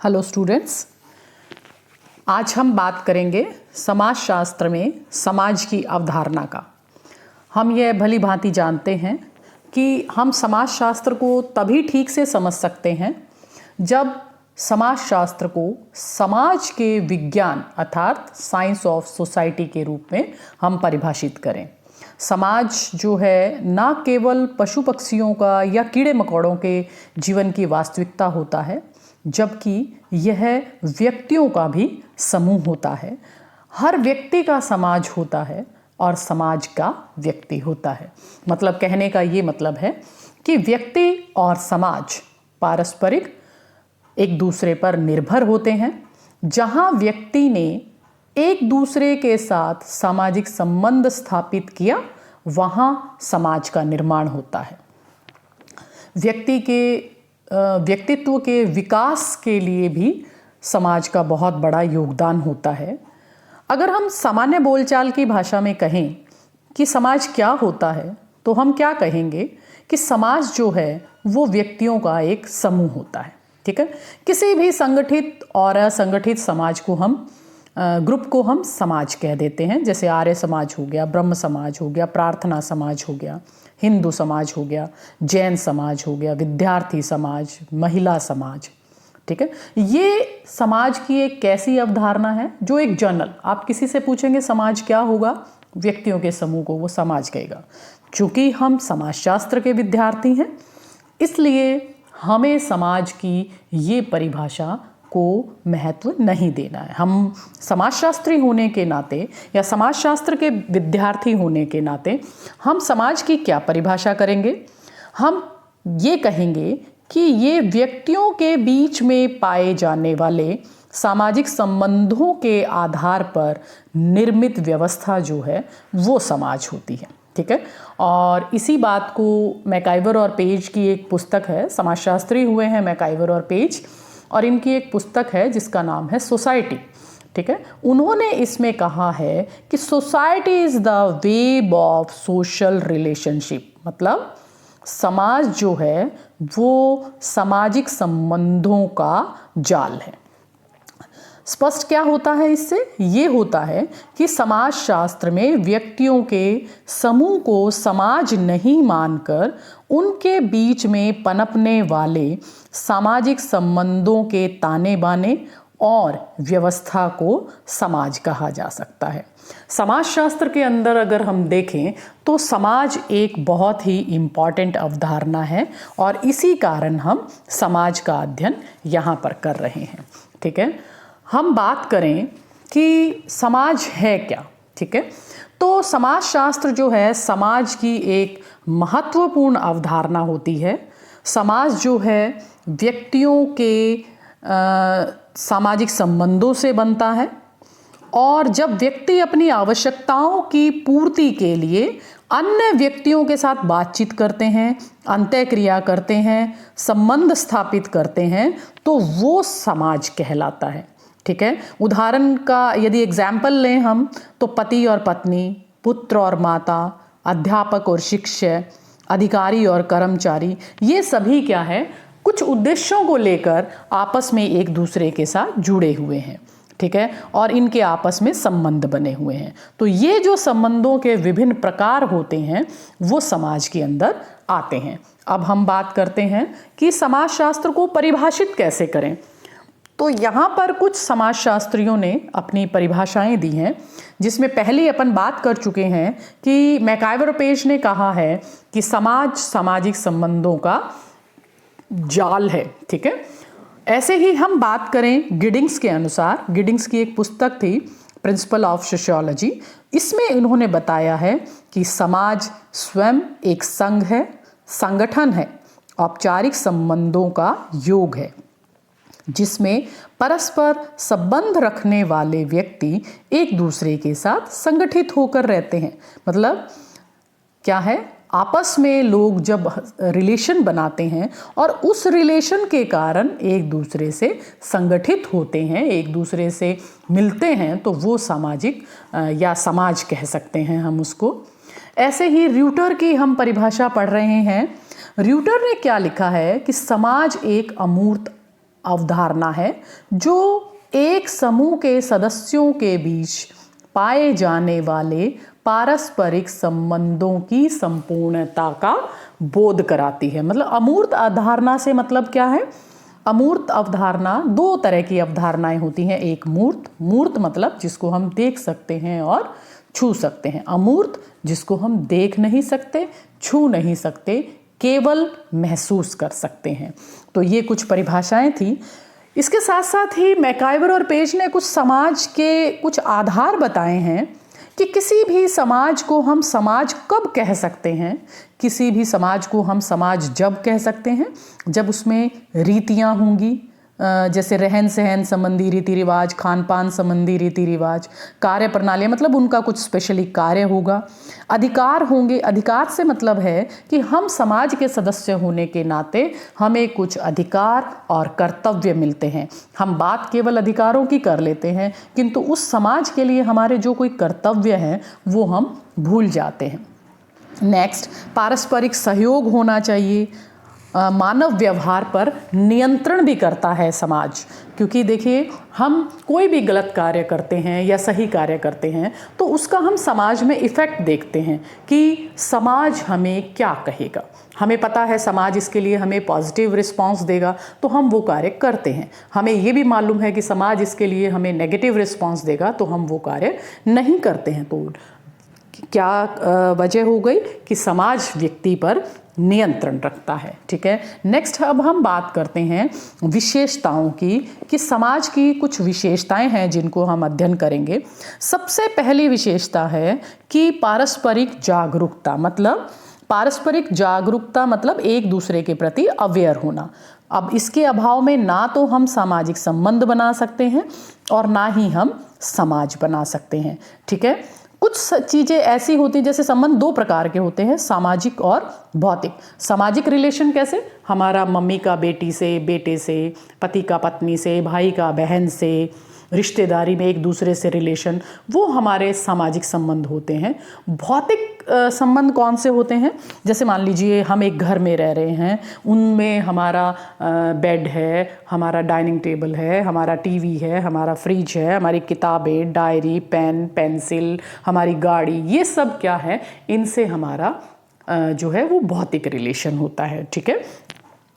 Hello students, आज हम बात करेंगे समाजशास्त्र में समाज की अवधारणा का। हम यह भली भांति जानते हैं कि हम समाजशास्त्र को तभी ठीक से समझ सकते हैं जब समाजशास्त्र को समाज के विज्ञान अर्थात साइंस ऑफ सोसाइटी के रूप में हम परिभाषित करें। समाज जो है ना केवल पशु पक्षियों का या कीड़े मकोड़ों के जीवन की वास्तविकता होता है, जबकि यह व्यक्तियों का भी समूह होता है। हर व्यक्ति का समाज होता है और समाज का व्यक्ति होता है। मतलब कहने का ये मतलब है कि व्यक्ति और समाज पारस्परिक एक दूसरे पर निर्भर होते हैं। जहाँ व्यक्ति ने एक दूसरे के साथ सामाजिक संबंध स्थापित किया, वहाँ समाज का निर्माण होता है। व्यक्ति के व्यक्तित्व के विकास के लिए भी समाज का बहुत बड़ा योगदान होता है। अगर हम सामान्य बोलचाल की भाषा में कहें कि समाज क्या होता है, तो हम क्या कहेंगे कि समाज जो है वो व्यक्तियों का एक समूह होता है। ठीक है, किसी भी संगठित और असंगठित समाज को हम ग्रुप को हम समाज कह देते हैं। जैसे आर्य समाज हो गया, ब्रह्म समाज हो गया, प्रार्थना समाज हो गया, हिंदू समाज हो गया, जैन समाज हो गया, विद्यार्थी समाज, महिला समाज। ठीक है, ये समाज की एक कैसी अवधारणा है जो एक जनरल, आप किसी से पूछेंगे समाज क्या होगा, व्यक्तियों के समूह को वो समाज कहेगा। चूँकि हम समाजशास्त्र के विद्यार्थी हैं, इसलिए हमें समाज की ये परिभाषा को महत्व नहीं देना है। हम समाजशास्त्री होने के नाते या समाजशास्त्र के विद्यार्थी होने के नाते हम समाज की क्या परिभाषा करेंगे? हम ये कहेंगे कि ये व्यक्तियों के बीच में पाए जाने वाले सामाजिक संबंधों के आधार पर निर्मित व्यवस्था जो है वो समाज होती है। ठीक है, और इसी बात को मैकाइवर और पेज की एक पुस्तक है, समाजशास्त्री हुए हैं मैकाइवर और पेज, और इनकी एक पुस्तक है जिसका नाम है सोसाइटी। ठीक है, उन्होंने इसमें कहा है कि society is the web of social relationship. मतलब समाज जो है वो सामाजिक संबंधों का जाल है। स्पष्ट क्या होता है इससे? ये होता है कि समाजशास्त्र में व्यक्तियों के समूह को समाज नहीं मानकर उनके बीच में पनपने वाले सामाजिक संबंधों के ताने बाने और व्यवस्था को समाज कहा जा सकता है। समाजशास्त्र के अंदर अगर हम देखें तो समाज एक बहुत ही इम्पॉर्टेंट अवधारणा है और इसी कारण हम समाज का अध्ययन यहाँ पर कर रहे हैं। ठीक है, हम बात करें कि समाज है क्या। ठीक है, तो समाजशास्त्र जो है समाज की एक महत्वपूर्ण अवधारणा होती है। समाज जो है व्यक्तियों के सामाजिक संबंधों से बनता है और जब व्यक्ति अपनी आवश्यकताओं की पूर्ति के लिए अन्य व्यक्तियों के साथ बातचीत करते हैं, अंतःक्रिया करते हैं, संबंध स्थापित करते हैं, तो वो समाज कहलाता है। ठीक है, उदाहरण का यदि एग्जाम्पल लें हम, तो पति और पत्नी, पुत्र और माता, अध्यापक और शिक्षक, अधिकारी और कर्मचारी, ये सभी क्या है, कुछ उद्देश्यों को लेकर आपस में एक दूसरे के साथ जुड़े हुए हैं। ठीक है, और इनके आपस में संबंध बने हुए हैं। तो ये जो संबंधों के विभिन्न प्रकार होते हैं वो समाज के अंदर आते हैं। अब हम बात करते हैं कि समाजशास्त्र को परिभाषित कैसे करें। तो यहाँ पर कुछ समाजशास्त्रियों ने अपनी परिभाषाएं दी हैं, जिसमें पहले अपन बात कर चुके हैं कि मैकाइवर पेज ने कहा है कि समाज सामाजिक संबंधों का जाल है। ठीक है, ऐसे ही हम बात करें गिडिंग्स के अनुसार, गिडिंग्स की एक पुस्तक थी प्रिंसिपल ऑफ सोशियोलॉजी, इसमें इन्होंने बताया है कि समाज स्वयं एक संघ है, संगठन है, औपचारिक संबंधों का योग है जिसमें परस्पर संबंध रखने वाले व्यक्ति एक दूसरे के साथ संगठित होकर रहते हैं। मतलब क्या है, आपस में लोग जब रिलेशन बनाते हैं और उस रिलेशन के कारण एक दूसरे से संगठित होते हैं, एक दूसरे से मिलते हैं, तो वो सामाजिक या समाज कह सकते हैं हम उसको। ऐसे ही र्यूटर की हम परिभाषा पढ़ रहे हैं। र्यूटर ने क्या लिखा है कि समाज एक अमूर्त अवधारणा है जो एक समूह के सदस्यों के बीच पाए जाने वाले पारस्परिक संबंधों की संपूर्णता का बोध कराती है। मतलब अमूर्त अवधारणा से मतलब क्या है? अमूर्त अवधारणा, दो तरह की अवधारणाएं होती हैं। एक मूर्त मतलब जिसको हम देख सकते हैं और छू सकते हैं। अमूर्त जिसको हम देख नहीं सकते, छू नहीं सकते, केवल महसूस कर सकते हैं। तो ये कुछ परिभाषाएं थी। इसके साथ साथ ही मैकाइवर और पेज ने कुछ समाज के कुछ आधार बताए हैं कि किसी भी समाज को हम समाज कब कह सकते हैं। किसी भी समाज को हम समाज जब कह सकते हैं जब उसमें रीतियां होंगी, जैसे रहन सहन संबंधी रीति रिवाज, खान पान संबंधी रीति रिवाज, कार्य प्रणाली मतलब उनका कुछ स्पेशली कार्य होगा, अधिकार होंगे। अधिकार से मतलब है कि हम समाज के सदस्य होने के नाते हमें कुछ अधिकार और कर्तव्य मिलते हैं। हम बात केवल अधिकारों की कर लेते हैं किंतु उस समाज के लिए हमारे जो कोई कर्तव्य हैं वो हम भूल जाते हैं। नेक्स्ट, पारस्परिक सहयोग होना चाहिए। मानव व्यवहार पर नियंत्रण भी करता है समाज, क्योंकि देखिए हम कोई भी गलत कार्य करते हैं या सही कार्य करते हैं तो उसका हम समाज में इफ़ेक्ट देखते हैं कि समाज हमें क्या कहेगा। हमें पता है समाज इसके लिए हमें पॉजिटिव रिस्पांस देगा तो हम वो कार्य करते हैं। हमें ये भी मालूम है कि समाज इसके लिए हमें नेगेटिव रिस्पांस देगा तो हम वो कार्य नहीं करते हैं। तो क्या वजह हो गई कि समाज व्यक्ति पर नियंत्रण रखता है। ठीक है, नेक्स्ट अब हम बात करते हैं विशेषताओं की, कि समाज की कुछ विशेषताएं हैं जिनको हम अध्ययन करेंगे। सबसे पहली विशेषता है कि पारस्परिक जागरूकता। मतलब एक दूसरे के प्रति अवेयर होना। अब इसके अभाव में ना तो हम सामाजिक संबंध बना सकते हैं और ना ही हम समाज बना सकते हैं। ठीक है, कुछ चीज़ें ऐसी होती हैं, जैसे संबंध दो प्रकार के होते हैं, सामाजिक और भौतिक। सामाजिक रिलेशन कैसे? हमारा मम्मी का बेटी से, बेटे से, पति का पत्नी से, भाई का बहन से, रिश्तेदारी में एक दूसरे से रिलेशन, वो हमारे सामाजिक संबंध होते हैं। भौतिक संबंध कौन से होते हैं? जैसे मान लीजिए हम एक घर में रह रहे हैं, उनमें हमारा बेड है, हमारा डाइनिंग टेबल है, हमारा टीवी है, हमारा फ्रिज है, हमारी किताबें, डायरी, पेन, पेंसिल, हमारी गाड़ी, ये सब क्या है? इनसे हमारा जो है वो भौतिक रिलेशन होता है। ठीक है,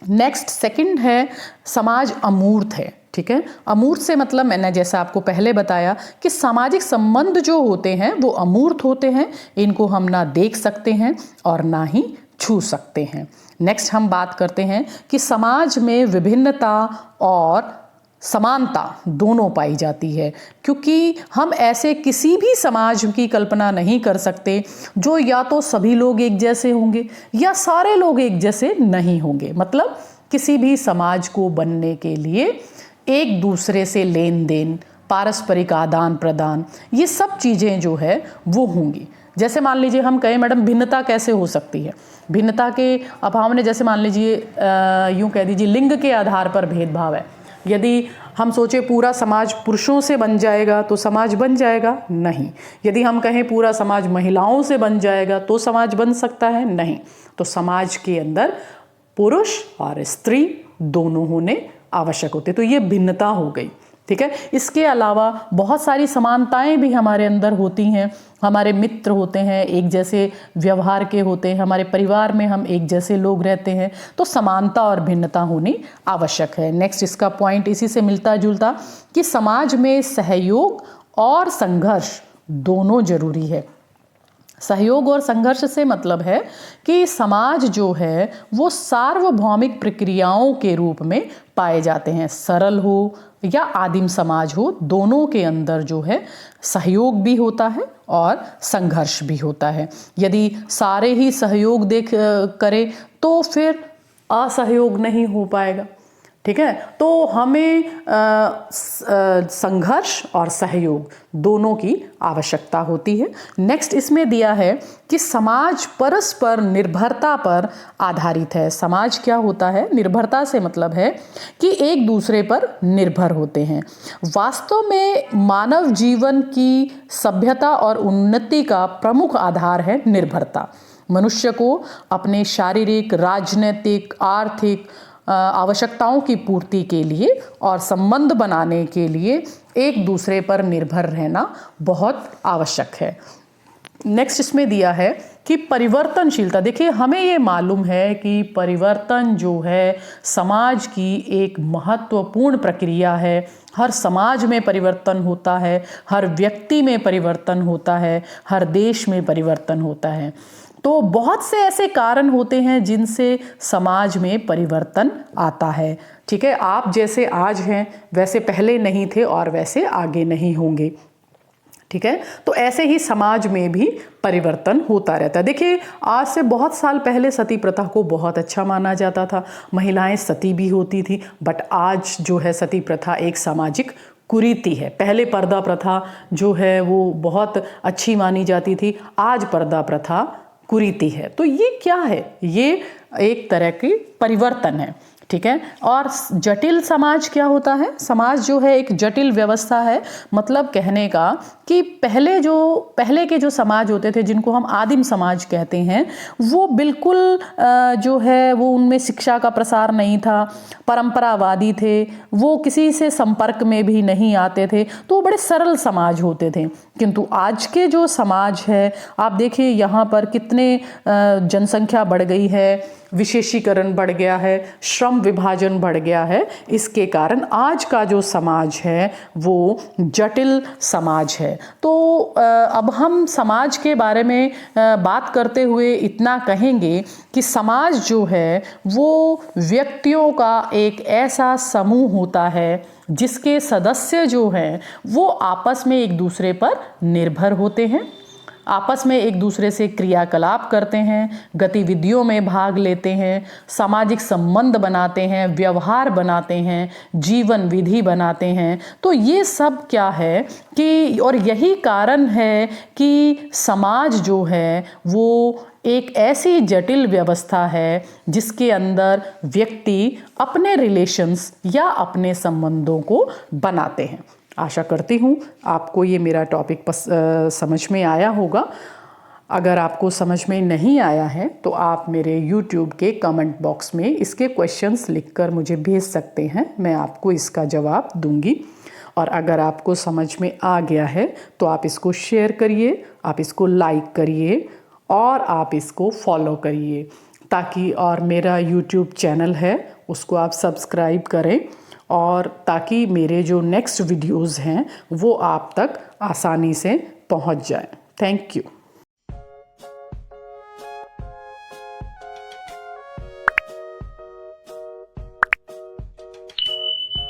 नेक्स्ट सेकंड है समाज अमूर्त है। ठीक है, अमूर्त से मतलब मैंने जैसा आपको पहले बताया कि सामाजिक संबंध जो होते हैं वो अमूर्त होते हैं। इनको हम ना देख सकते हैं और ना ही छू सकते हैं। नेक्स्ट हम बात करते हैं कि समाज में विभिन्नता और समानता दोनों पाई जाती है, क्योंकि हम ऐसे किसी भी समाज की कल्पना नहीं कर सकते जो या तो सभी लोग एक जैसे होंगे या सारे लोग एक जैसे नहीं होंगे। मतलब किसी भी समाज को बनने के लिए एक दूसरे से लेन देन, पारस्परिक आदान प्रदान, ये सब चीज़ें जो है वो होंगी। जैसे मान लीजिए हम कहें मैडम भिन्नता कैसे हो सकती है? भिन्नता के अभाव में जैसे मान लीजिए यूँ कह दीजिए लिंग के आधार पर भेदभाव है। यदि हम सोचे पूरा समाज पुरुषों से बन जाएगा तो समाज बन जाएगा? नहीं। यदि हम कहें पूरा समाज महिलाओं से बन जाएगा तो समाज बन सकता है? नहीं। तो समाज के अंदर पुरुष और स्त्री दोनों होने आवश्यक होते। तो ये भिन्नता हो गई। ठीक है, इसके अलावा बहुत सारी समानताएं भी हमारे अंदर होती हैं। हमारे मित्र होते हैं, एक जैसे व्यवहार के होते हैं, हमारे परिवार में हम एक जैसे लोग रहते हैं, तो समानता और भिन्नता होनी आवश्यक है। नेक्स्ट इसका पॉइंट इसी से मिलता जुलता कि समाज में सहयोग और संघर्ष दोनों जरूरी है। सहयोग और संघर्ष से मतलब है कि समाज जो है वो सार्वभौमिक प्रक्रियाओं के रूप में पाए जाते हैं। सरल हो या आदिम समाज हो, दोनों के अंदर जो है सहयोग भी होता है और संघर्ष भी होता है। यदि सारे ही सहयोग करें तो फिर असहयोग नहीं हो पाएगा। ठीक है, तो हमें संघर्ष और सहयोग दोनों की आवश्यकता होती है। नेक्स्ट इसमें दिया है कि समाज परस्पर निर्भरता पर आधारित है। समाज क्या होता है? निर्भरता से मतलब है कि एक दूसरे पर निर्भर होते हैं। वास्तव में मानव जीवन की सभ्यता और उन्नति का प्रमुख आधार है निर्भरता। मनुष्य को अपने शारीरिक, राजनीतिक, आर्थिक आवश्यकताओं की पूर्ति के लिए और संबंध बनाने के लिए एक दूसरे पर निर्भर रहना बहुत आवश्यक है। नेक्स्ट इसमें दिया है कि परिवर्तनशीलता। देखिए, हमें ये मालूम है कि परिवर्तन जो है समाज की एक महत्वपूर्ण प्रक्रिया है। हर समाज में परिवर्तन होता है, हर व्यक्ति में परिवर्तन होता है, हर देश में परिवर्तन होता है। तो बहुत से ऐसे कारण होते हैं जिनसे समाज में परिवर्तन आता है। ठीक है, आप जैसे आज हैं वैसे पहले नहीं थे और वैसे आगे नहीं होंगे। ठीक है, तो ऐसे ही समाज में भी परिवर्तन होता रहता है। देखिए, आज से बहुत साल पहले सती प्रथा को बहुत अच्छा माना जाता था, महिलाएं सती भी होती थी, बट आज जो है सती प्रथा एक सामाजिक कुरीति है। पहले पर्दा प्रथा जो है वो बहुत अच्छी मानी जाती थी, आज पर्दा प्रथा कुरीति है। तो ये क्या है? ये एक तरह की परिवर्तन है। ठीक है, और जटिल समाज क्या होता है? समाज जो है एक जटिल व्यवस्था है। मतलब कहने का कि पहले के जो समाज होते थे, जिनको हम आदिम समाज कहते हैं, वो बिल्कुल जो है वो उनमें शिक्षा का प्रसार नहीं था, परंपरावादी थे, वो किसी से संपर्क में भी नहीं आते थे, तो वो बड़े सरल समाज होते थे। किंतु आज के जो समाज है, आप देखिए यहाँ पर कितने जनसंख्या बढ़ गई है, विशेषीकरण बढ़ गया है, श्रम विभाजन बढ़ गया है। इसके कारण आज का जो समाज है वो जटिल समाज है। तो अब हम समाज के बारे में बात करते हुए इतना कहेंगे कि समाज जो है वो व्यक्तियों का एक ऐसा समूह होता है जिसके सदस्य जो हैं वो आपस में एक दूसरे पर निर्भर होते हैं, आपस में एक दूसरे से क्रियाकलाप करते हैं, गतिविधियों में भाग लेते हैं, सामाजिक संबंध बनाते हैं, व्यवहार बनाते हैं, जीवन विधि बनाते हैं। तो ये सब क्या है कि, और यही कारण है कि समाज जो है वो एक ऐसी जटिल व्यवस्था है जिसके अंदर व्यक्ति अपने रिलेशंस या अपने संबंधों को बनाते हैं। आशा करती हूँ आपको ये मेरा टॉपिक समझ में आया होगा। अगर आपको समझ में नहीं आया है तो आप मेरे YouTube के कमेंट बॉक्स में इसके क्वेश्चंस लिखकर मुझे भेज सकते हैं, मैं आपको इसका जवाब दूंगी। और अगर आपको समझ में आ गया है तो आप इसको शेयर करिए, आप इसको लाइक करिए और आप इसको फॉलो करिए, ताकि और मेरा YouTube चैनल है उसको आप सब्सक्राइब करें, और ताकि मेरे जो नेक्स्ट वीडियोज़ हैं वो आप तक आसानी से पहुंच जाए। Thank you.